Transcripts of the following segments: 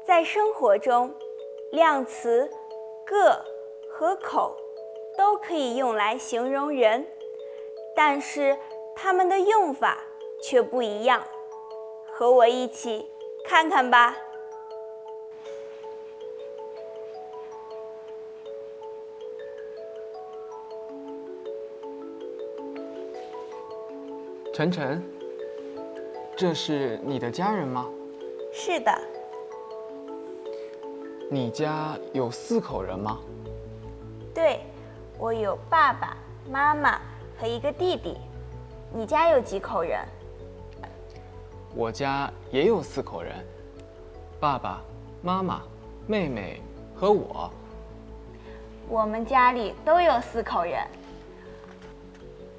在生活中，量词个和口都可以用来形容人，但是它们的用法却不一样。和我一起看看吧。晨晨，这是你的家人吗？是的。你家有4口人吗？对，我有爸爸妈妈和一个弟弟。你家有几口人？我家也有4口人，爸爸妈妈妹妹和我。我们家里都有4口人。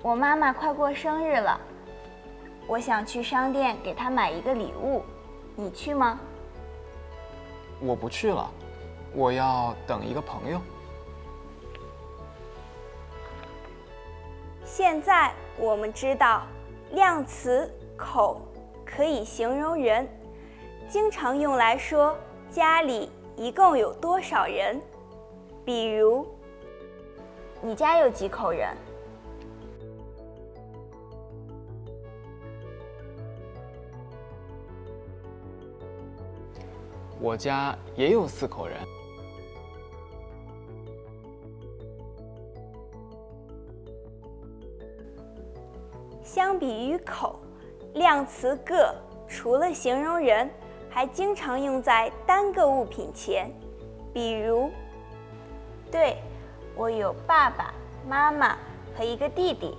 我妈妈快过生日了，我想去商店给她买一个礼物，你去吗？我不去了，我要等一个朋友。现在我们知道，量词口可以形容人，经常用来说家里一共有多少人。比如，你家有几口人？我家也有4口人。相比于口，量词个除了形容人，还经常用在单个物品前。比如，对，我有爸爸妈妈和一个弟弟。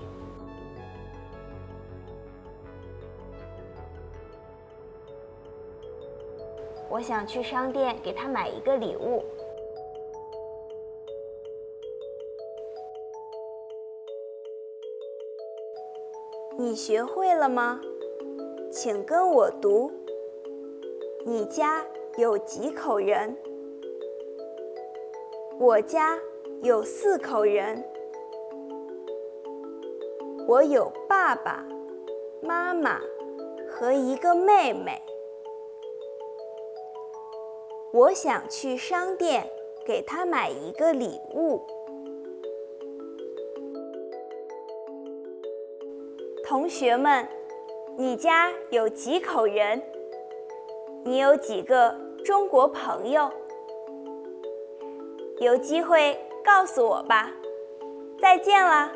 我想去商店给他买一个礼物。你学会了吗？请跟我读。你家有几口人？我家有4口人。我有爸爸妈妈和一个妹妹。我想去商店给她买一个礼物。同学们，你家有几口人？你有几个中国朋友？有机会告诉我吧。再见了。